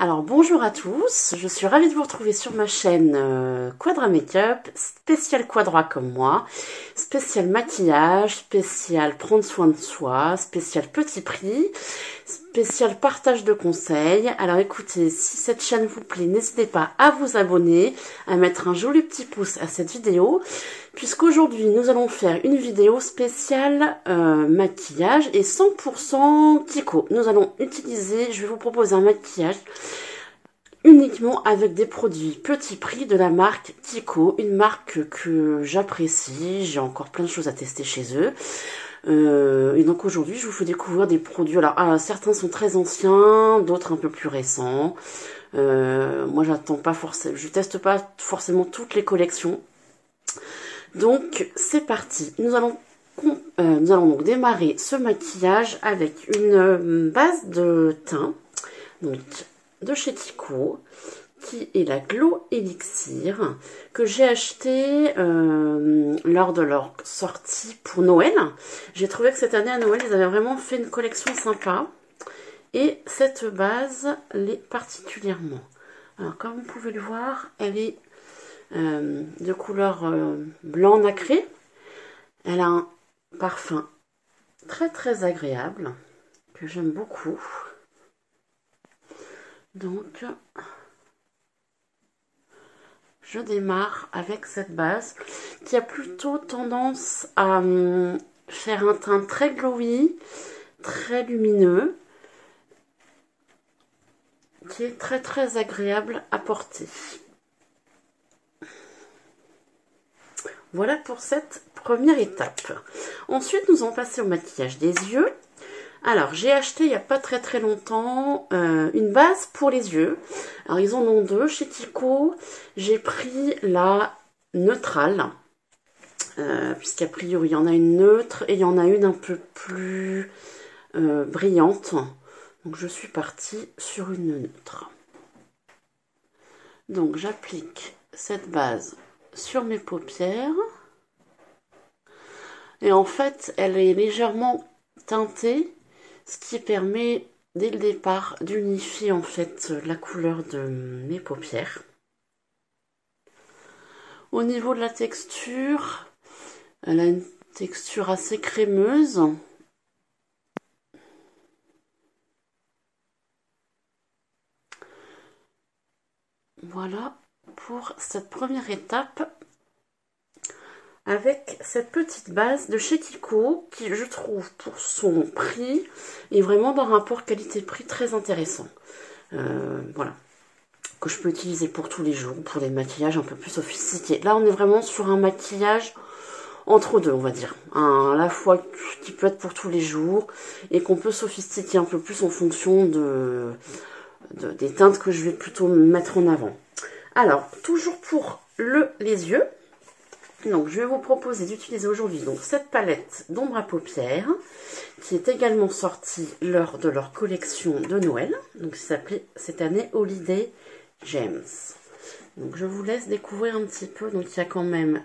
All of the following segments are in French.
Alors bonjour à tous, je suis ravie de vous retrouver sur ma chaîne Quadra Makeup, spécial Quadra comme moi, spécial maquillage, spécial prendre soin de soi, spécial petit prix, spécial partage de conseils. Alors écoutez, si cette chaîne vous plaît, n'hésitez pas à vous abonner, à mettre un joli petit pouce à cette vidéo, puisqu'aujourd'hui nous allons faire une vidéo spéciale maquillage et 100% Kiko. Nous allons utiliser, je vais vous proposer un maquillage uniquement avec des produits petit prix de la marque Kiko, une marque que j'apprécie, j'ai encore plein de choses à tester chez eux. Et donc aujourd'hui je vous fais découvrir des produits, alors certains sont très anciens, d'autres un peu plus récents. Moi j'attends pas forcément, je teste pas forcément toutes les collections. Donc c'est parti, nous allons donc démarrer ce maquillage avec une base de teint, donc de chez Kiko, qui est la Glow Elixir, que j'ai acheté lors de leur sortie pour Noël. J'ai trouvé que cette année à Noël, ils avaient vraiment fait une collection sympa. Et cette base l'est particulièrement. Alors comme vous pouvez le voir, elle est de couleur blanc nacré. Elle a un parfum très très agréable, que j'aime beaucoup. Donc, je démarre avec cette base qui a plutôt tendance à faire un teint très glowy, très lumineux, qui est très très agréable à porter. Voilà pour cette première étape. Ensuite, nous allons passer au maquillage des yeux. Alors, j'ai acheté il n'y a pas très très longtemps une base pour les yeux. Alors, ils en ont deux chez Kiko. J'ai pris la neutrale, puisqu'a priori, il y en a une neutre et il y en a une un peu plus brillante. Donc, je suis partie sur une neutre. Donc, j'applique cette base sur mes paupières. Et en fait, elle est légèrement teintée, ce qui permet dès le départ d'unifier en fait la couleur de mes paupières. Au niveau de la texture, elle a une texture assez crémeuse. Voilà pour cette première étape avec cette petite base de chez Kiko qui, je trouve, pour son prix, est vraiment d'un rapport qualité-prix très intéressant. Voilà, que je peux utiliser pour tous les jours, pour des maquillages un peu plus sophistiqués. Là, on est vraiment sur un maquillage entre deux, on va dire. À la fois qui peut être pour tous les jours et qu'on peut sophistiquer un peu plus en fonction des teintes que je vais plutôt mettre en avant. Alors, toujours pour les yeux, donc je vais vous proposer d'utiliser aujourd'hui cette palette d'ombre à paupières qui est également sortie lors de leur collection de Noël, donc qui s'appelait cette année Holiday Gems. Donc je vous laisse découvrir un petit peu. Donc il y a quand même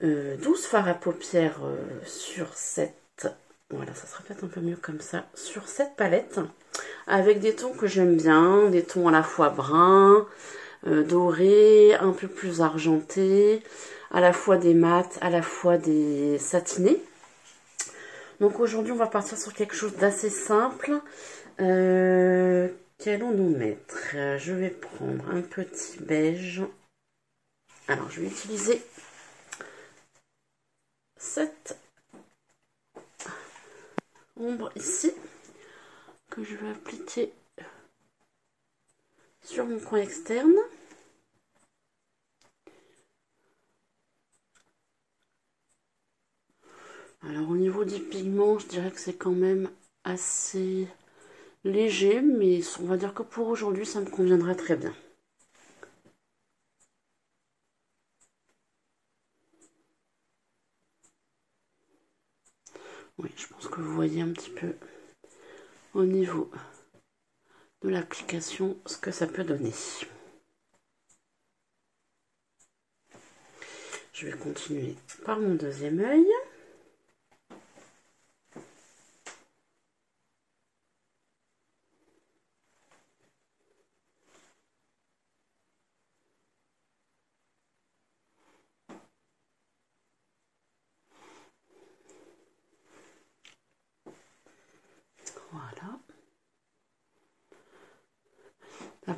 12 fards à paupières sur cette, voilà, ça sera peut-être un peu mieux comme ça, sur cette palette, avec des tons que j'aime bien, des tons à la fois bruns, dorés, un peu plus argentés, à la fois des mats, à la fois des satinés. Donc aujourd'hui on va partir sur quelque chose d'assez simple. Qu'allons-nous mettre? Je vais prendre un petit beige. Alors je vais utiliser cette ombre ici que je vais appliquer sur mon coin externe. Alors au niveau du pigment, je dirais que c'est quand même assez léger, mais on va dire que pour aujourd'hui, ça me conviendra très bien. Oui, je pense que vous voyez un petit peu au niveau de l'application ce que ça peut donner. Je vais continuer par mon deuxième œil.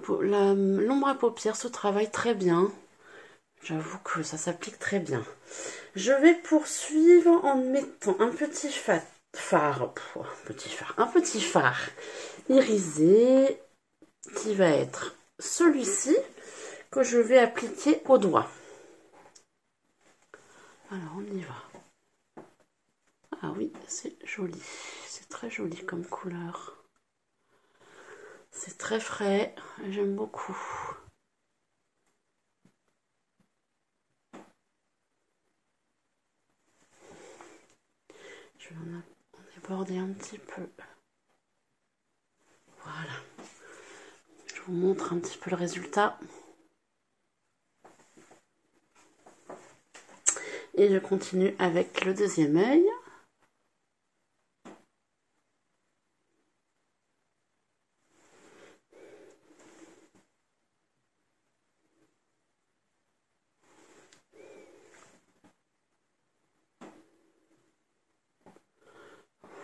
l'ombre à paupières se travaille très bien. J'avoue que ça s'applique très bien. Je vais poursuivre en mettant un petit phare irisé qui va être celui-ci que je vais appliquer au doigt. Alors on y va. Ah oui, c'est joli. C'est très joli comme couleur. C'est très frais. J'aime beaucoup. Je vais en déborder un petit peu. Voilà. Je vous montre un petit peu le résultat. Et je continue avec le deuxième œil.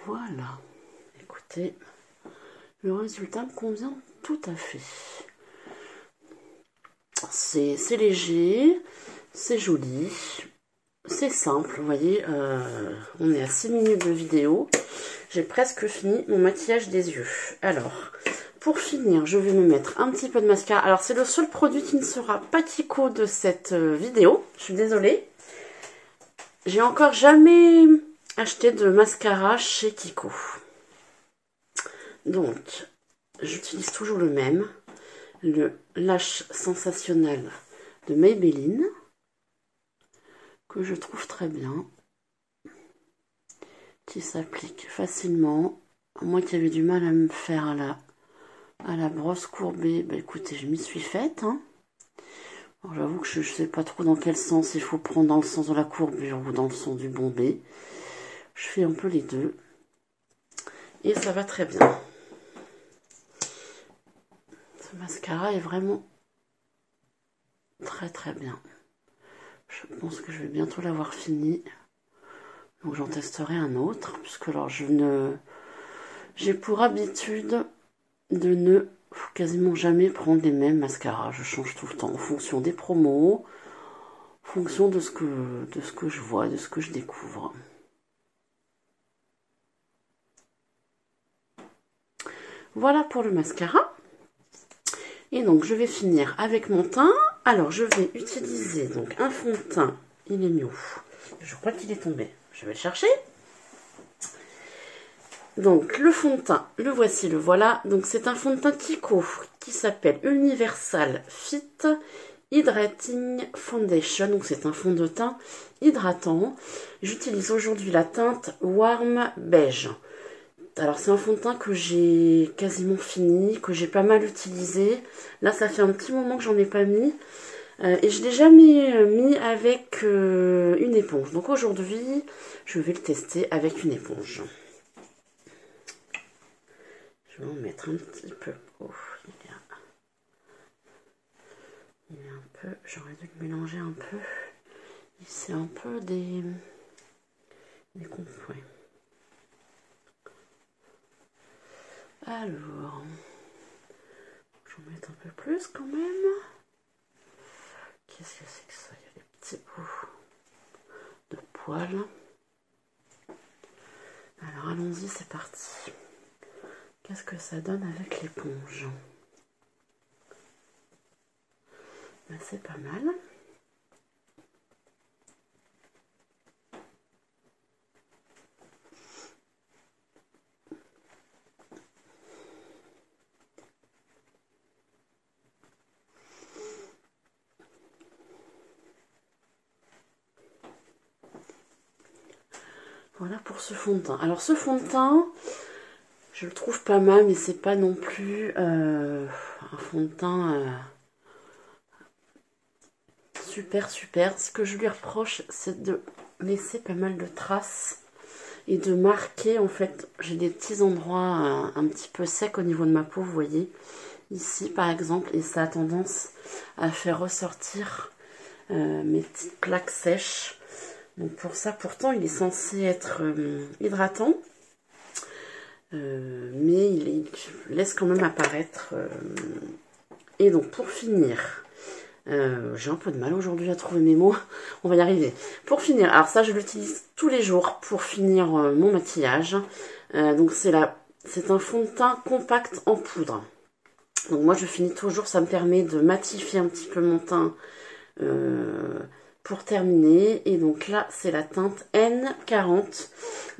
Voilà. Écoutez, le résultat me convient tout à fait. C'est léger, c'est joli, c'est simple. Vous voyez, on est à 6 minutes de vidéo. J'ai presque fini mon maquillage des yeux. Alors, pour finir, je vais me mettre un petit peu de mascara. Alors, c'est le seul produit qui ne sera pas Kiko de cette vidéo. Je suis désolée. J'ai encore jamais acheté de mascara chez Kiko. Donc, j'utilise toujours le même. Le Lash Sensationnel de Maybelline. Que je trouve très bien. Qui s'applique facilement. Moi qui avais du mal à me faire à la brosse courbée, bah écoutez, je m'y suis faite. Hein. J'avoue que je ne sais pas trop dans quel sens il faut prendre, dans le sens de la courbure ou dans le sens du bombé. Je fais un peu les deux. Et ça va très bien. Ce mascara est vraiment très très bien. Je pense que je vais bientôt l'avoir fini. Donc j'en testerai un autre. Puisque alors j'ai pour habitude de ne quasiment jamais prendre les mêmes mascaras. Je change tout le temps en fonction des promos, en fonction de ce que je vois, de ce que je découvre. Voilà pour le mascara. Et donc je vais finir avec mon teint. Alors je vais utiliser donc un fond de teint. Il est mis où? Je crois qu'il est tombé. Je vais le chercher. Donc le fond de teint, le voici, le voilà. Donc c'est un fond de teint Kiko qui s'appelle Universal Fit Hydrating Foundation. Donc c'est un fond de teint hydratant. J'utilise aujourd'hui la teinte Warm Beige. Alors c'est un fond de teint que j'ai quasiment fini, que j'ai pas mal utilisé. Là ça fait un petit moment que j'en ai pas mis. Et je l'ai jamais mis avec une éponge. Donc aujourd'hui je vais le tester avec une éponge. Je vais en mettre un petit peu. Oh, il est un peu. J'aurais dû le mélanger un peu. C'est un peu des ouais. Alors, je vais en mettre un peu plus quand même. Qu'est-ce que c'est que ça? Il y a des petits bouts de poils. Alors allons-y, c'est parti. Qu'est-ce que ça donne avec l'éponge? Ben, c'est pas mal. Voilà pour ce fond de teint. Alors ce fond de teint, je le trouve pas mal, mais c'est pas non plus un fond de teint super. Ce que je lui reproche, c'est de laisser pas mal de traces et de marquer. En fait, j'ai des petits endroits un petit peu secs au niveau de ma peau, vous voyez. Ici par exemple, et ça a tendance à faire ressortir mes petites plaques sèches. Donc pour ça, pourtant il est censé être hydratant, mais il laisse quand même apparaître Et donc pour finir, j'ai un peu de mal aujourd'hui à trouver mes mots, on va y arriver. Pour finir, alors ça je l'utilise tous les jours pour finir mon maquillage. Donc c'est un fond de teint compact en poudre. Donc moi je finis toujours, ça me permet de matifier un petit peu mon teint pour terminer. Et donc là c'est la teinte N40.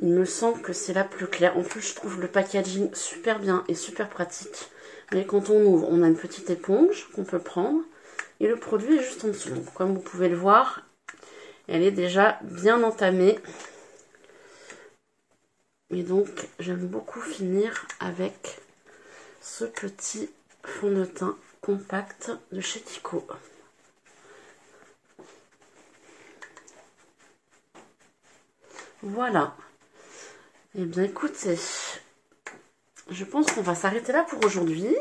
Il me semble que c'est la plus claire. En plus je trouve le packaging super bien et super pratique. Et quand on ouvre, on a une petite éponge qu'on peut prendre. Et le produit est juste en dessous. Donc, comme vous pouvez le voir, elle est déjà bien entamée. Et donc, j'aime beaucoup finir avec ce petit fond de teint compact de chez Kiko. Voilà. Eh bien, écoutez, je pense qu'on va s'arrêter là pour aujourd'hui.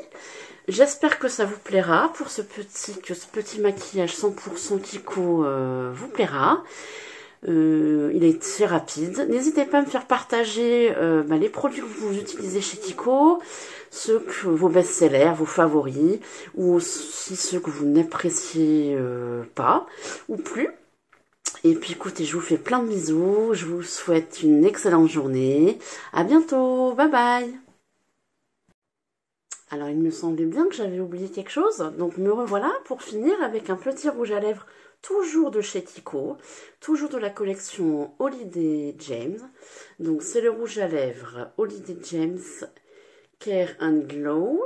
J'espère que ça vous plaira, que ce petit maquillage 100% Kiko vous plaira. Il est très rapide. N'hésitez pas à me faire partager les produits que vous utilisez chez Kiko, vos best-sellers, vos favoris, ou aussi ceux que vous n'appréciez pas ou plus. Et puis écoutez, je vous fais plein de bisous, je vous souhaite une excellente journée. À bientôt, bye bye. Alors il me semblait bien que j'avais oublié quelque chose, donc me revoilà pour finir avec un petit rouge à lèvres toujours de chez Kiko, toujours de la collection Holiday James. Donc c'est le rouge à lèvres Holiday James Care and Glow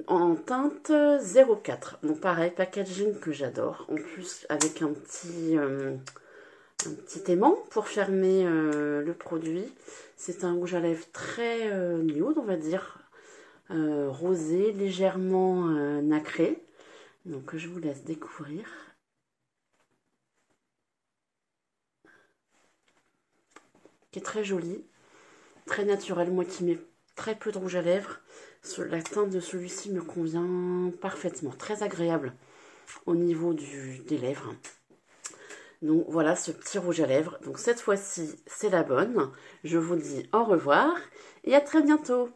en teinte 04. Donc pareil, packaging que j'adore, en plus avec un petit aimant pour fermer le produit. C'est un rouge à lèvres très nude, on va dire. Rosé, légèrement nacré. Donc je vous laisse découvrir. Qui est très joli, très naturel. Moi qui mets très peu de rouge à lèvres, la teinte de celui-ci me convient parfaitement. Très agréable au niveau des lèvres. Donc voilà ce petit rouge à lèvres. Donc cette fois-ci, c'est la bonne. Je vous dis au revoir et à très bientôt.